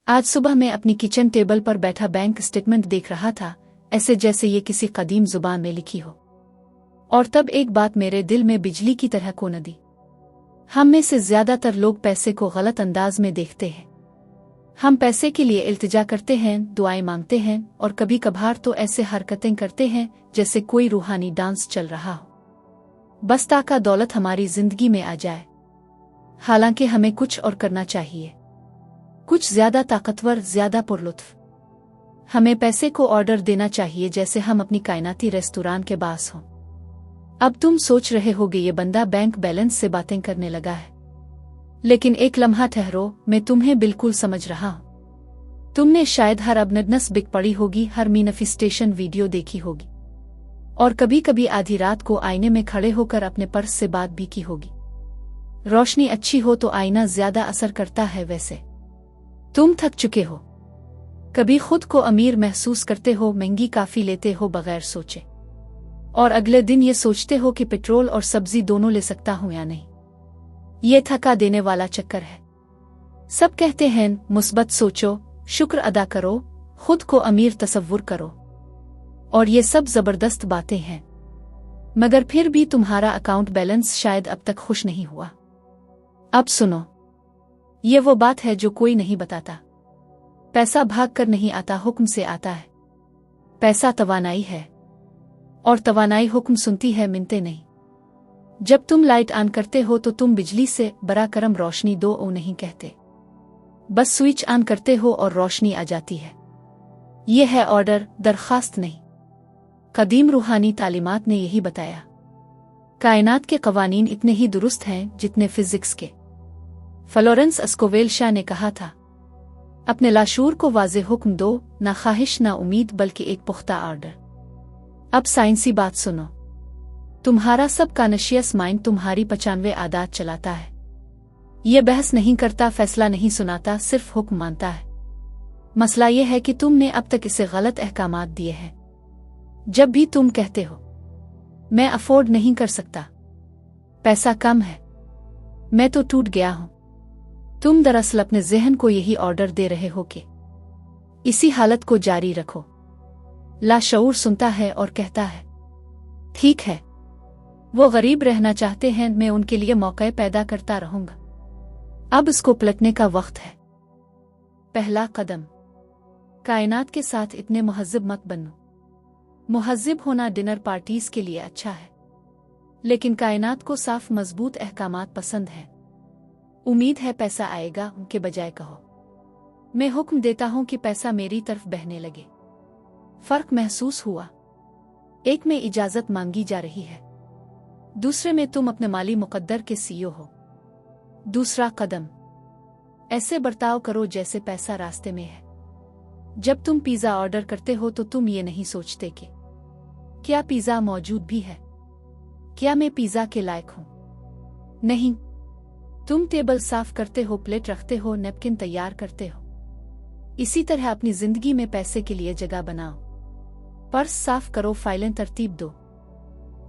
आज सुबह मैं अपनी किचन टेबल पर बैठा बैंक स्टेटमेंट देख रहा था, ऐसे जैसे ये किसी कदीम जुबान में लिखी हो। और तब एक बात मेरे दिल में बिजली की तरह कौन दी। हम में से ज्यादातर लोग पैसे को गलत अंदाज में देखते हैं। हम पैसे के लिए इल्तिजा करते हैं, दुआएं मांगते हैं और कभी कभार तो ऐसे हरकतें करते हैं जैसे कोई रूहानी डांस चल रहा हो, बस ताका दौलत हमारी जिंदगी में आ जाए। हालांकि हमें कुछ और करना चाहिए, कुछ ज्यादा ताकतवर, ज्यादा पुरलुत्फ। हमें पैसे को ऑर्डर देना चाहिए जैसे हम अपनी कायनाती रेस्तोरां के बास हों। अब तुम सोच रहे होगे ये बंदा बैंक बैलेंस से बातें करने लगा है, लेकिन एक लम्हा ठहरो, मैं तुम्हें बिल्कुल समझ रहा हूं। तुमने शायद हर अबनडनस बिक पड़ी होगी, हर मैनिफेस्टेशन वीडियो देखी होगी और कभी कभी आधी रात को आईने में खड़े होकर अपने पर्स से बात भी की होगी। रोशनी अच्छी हो तो आईना ज्यादा असर करता है। वैसे तुम थक चुके हो, कभी खुद को अमीर महसूस करते हो, महंगी काफी लेते हो बगैर सोचे, और अगले दिन ये सोचते हो कि पेट्रोल और सब्जी दोनों ले सकता हूं या नहीं। ये थका देने वाला चक्कर है। सब कहते हैं मुस्बत सोचो, शुक्र अदा करो, खुद को अमीर तसव्वुर करो, और ये सब जबरदस्त बातें हैं, मगर फिर भी तुम्हारा अकाउंट बैलेंस शायद अब तक खुश नहीं हुआ। अब सुनो, ये वो बात है जो कोई नहीं बताता। पैसा भाग कर नहीं आता, हुक्म से आता है। पैसा तवानाई है और तवानाई हुक्म सुनती है, मिनते नहीं। जब तुम लाइट ऑन करते हो तो तुम बिजली से बरा करम रोशनी दो ओ नहीं कहते, बस स्विच ऑन करते हो और रोशनी आ जाती है। ये है ऑर्डर, दरखास्त नहीं। कदीम रूहानी तालीमात ने यही बताया। कायनात के कवानीन इतने ही दुरुस्त हैं जितने फिजिक्स के। फ्लोरेंस स्कोवेल शाह ने कहा था, अपने लाशूर को वाज़े हुक्म दो, ना ख्वाहिश ना उम्मीद बल्कि एक पुख्ता ऑर्डर। अब साइंसी बात सुनो। तुम्हारा सब कॉन्शियस माइंड तुम्हारी 95 आदत चलाता है। ये बहस नहीं करता, फैसला नहीं सुनाता, सिर्फ हुक्म मानता है। मसला ये है कि तुमने अब तक इसे गलत अहकामात दिए हैं। जब भी तुम कहते हो मैं अफोर्ड नहीं कर सकता, पैसा कम है, मैं तो टूट गया हूं, तुम दरअसल अपने ज़हन को यही ऑर्डर दे रहे हो कि इसी हालत को जारी रखो। लाशऊर सुनता है और कहता है, ठीक है, वो गरीब रहना चाहते हैं, मैं उनके लिए मौके पैदा करता रहूंगा। अब इसको पलटने का वक्त है। पहला कदम, कायनात के साथ इतने मुहज्जिब मत बनो। मुहज्जिब होना डिनर पार्टीज के लिए अच्छा है, लेकिन कायनात को साफ मजबूत अहकामात पसंद है। उम्मीद है पैसा आएगा, उनके बजाय कहो मैं हुक्म देता हूं कि पैसा मेरी तरफ बहने लगे। फर्क महसूस हुआ? एक में इजाजत मांगी जा रही है, दूसरे में तुम अपने माली मुकद्दर के सीईओ हो। दूसरा कदम, ऐसे बर्ताव करो जैसे पैसा रास्ते में है। जब तुम पिज़्ज़ा ऑर्डर करते हो तो तुम ये नहीं सोचते कि क्या पिज़्ज़ा मौजूद भी है, क्या मैं पिज़्ज़ा के लायक हूं। नहीं, तुम टेबल साफ करते हो, प्लेट रखते हो, नैपकिन तैयार करते हो। इसी तरह अपनी जिंदगी में पैसे के लिए जगह बनाओ। पर्स साफ करो, फाइलें तरतीब दो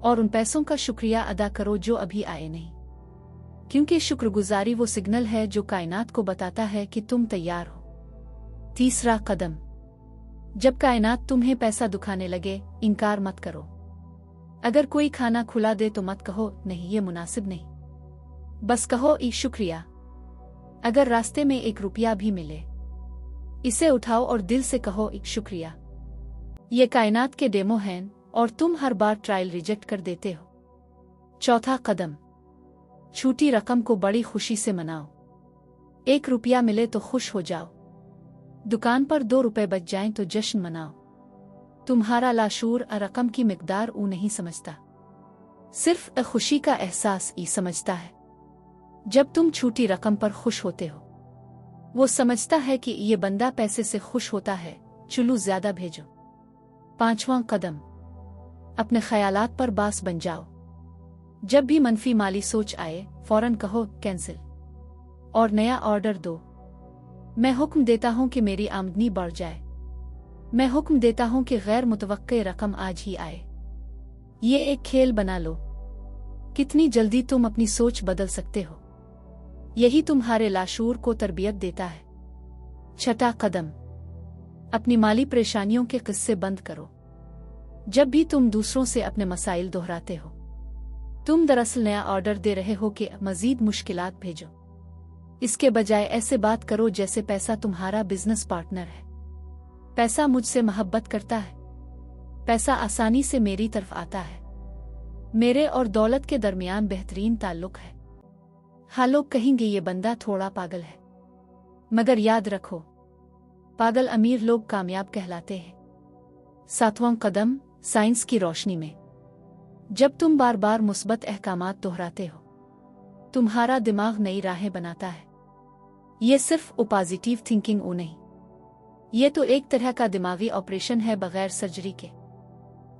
और उन पैसों का शुक्रिया अदा करो जो अभी आए नहीं, क्योंकि शुक्रगुजारी वो सिग्नल है जो कायनात को बताता है कि तुम तैयार हो। तीसरा कदम, जब कायनात तुम्हें पैसा दुखाने लगे, इनकार मत करो। अगर कोई खाना खुला दे तो मत कहो नहीं ये मुनासिब नहीं, बस कहो शुक्रिया। अगर रास्ते में 1 रुपया भी मिले, इसे उठाओ और दिल से कहो शुक्रिया। ये कायनात के डेमो हैं और तुम हर बार ट्रायल रिजेक्ट कर देते हो। चौथा कदम, छोटी रकम को बड़ी खुशी से मनाओ। 1 रुपया मिले तो खुश हो जाओ, दुकान पर 2 रुपए बच जाएं तो जश्न मनाओ। तुम्हारा लाशूर रकम की मिकदार नहीं समझता, सिर्फ खुशी का एहसास ही समझता है। जब तुम छोटी रकम पर खुश होते हो, वो समझता है कि ये बंदा पैसे से खुश होता है, चुलू ज्यादा भेजो। पांचवां कदम, अपने ख्यालात पर बास बन जाओ। जब भी मनफी माली सोच आए, फौरन कहो कैंसिल और नया ऑर्डर दो। मैं हुक्म देता हूं कि मेरी आमदनी बढ़ जाए। मैं हुक्म देता हूं कि गैर मुतवक्के रकम आज ही आए। ये एक खेल बना लो। कितनी जल्दी तुम अपनी सोच बदल सकते हो, यही तुम्हारे लाशूर को तरबियत देता है। छठा कदम, अपनी माली परेशानियों के किस्से बंद करो। जब भी तुम दूसरों से अपने मसाइल दोहराते हो, तुम दरअसल नया ऑर्डर दे रहे हो कि मजीद मुश्किलात भेजो। इसके बजाय ऐसे बात करो जैसे पैसा तुम्हारा बिजनेस पार्टनर है। पैसा मुझसे मोहब्बत करता है। पैसा आसानी से मेरी तरफ आता है। मेरे और दौलत के दरमियान बेहतरीन ताल्लुक है। हाँ, लोग कहेंगे ये बंदा थोड़ा पागल है, मगर याद रखो, पागल अमीर लोग कामयाब कहलाते हैं। सातवां कदम, साइंस की रोशनी में। जब तुम बार बार मुस्बत अहकामात दोहराते हो, तुम्हारा दिमाग नई राहें बनाता है। ये सिर्फ पॉजिटिव थिंकिंग नहीं, ये तो एक तरह का दिमागी ऑपरेशन है बगैर सर्जरी के।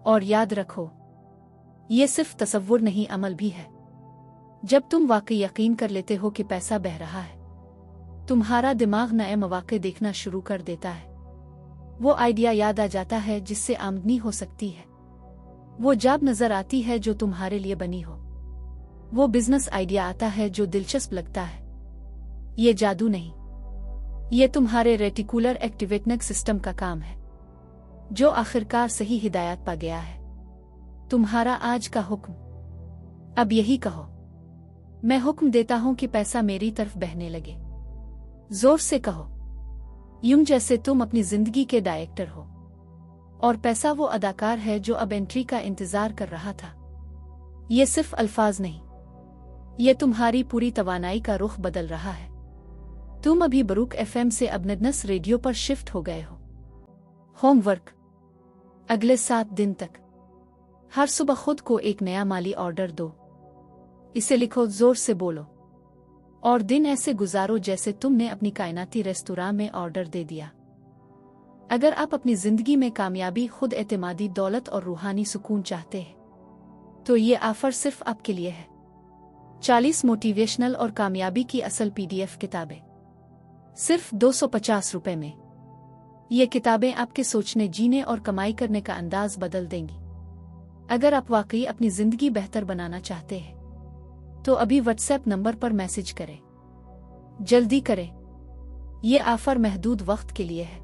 और याद रखो, ये सिर्फ तसव्वुर नहीं, अमल भी है। जब तुम वाकई यकीन कर लेते हो कि पैसा बह रहा है, तुम्हारा दिमाग नए मौके देखना शुरू कर देता है। वो आइडिया याद आ जाता है जिससे आमदनी हो सकती है। वो जॉब नजर आती है जो तुम्हारे लिए बनी हो। वो बिजनेस आइडिया आता है जो दिलचस्प लगता है। ये जादू नहीं, ये तुम्हारे रेटिकुलर एक्टिवेटनेक सिस्टम का काम है, जो आखिरकार सही हिदायत पा गया है। तुम्हारा आज का हुक्म, अब यही कहो, मैं हुक्म देता हूं कि पैसा मेरी तरफ बहने लगे। जोर से कहो, यूं जैसे तुम अपनी जिंदगी के डायरेक्टर हो और पैसा वो अदाकार है जो अब एंट्री का इंतजार कर रहा था। ये सिर्फ अल्फाज नहीं, ये तुम्हारी पूरी तवानाई का रुख बदल रहा है। तुम अभी बरूक FM से अब बिजनेस रेडियो पर शिफ्ट हो गए हो। होमवर्क, अगले 7 दिन तक हर सुबह खुद को एक नया माली ऑर्डर दो। इसे लिखो, जोर से बोलो, और दिन ऐसे गुजारो जैसे तुमने अपनी कायनाती रेस्तुरां में ऑर्डर दे दिया। अगर आप अपनी जिंदगी में कामयाबी, खुद एतमादी, दौलत और रूहानी सुकून चाहते हैं, तो ये ऑफर सिर्फ आपके लिए है। 40 मोटिवेशनल और कामयाबी की असल PDF किताबें सिर्फ 250 रुपए में। ये किताबें आपके सोचने, जीने और कमाई करने का अंदाज बदल देंगी। अगर आप वाकई अपनी जिंदगी बेहतर बनाना चाहते हैं, तो अभी WhatsApp नंबर पर मैसेज करें। जल्दी करें, ये ऑफर महदूद वक्त के लिए है।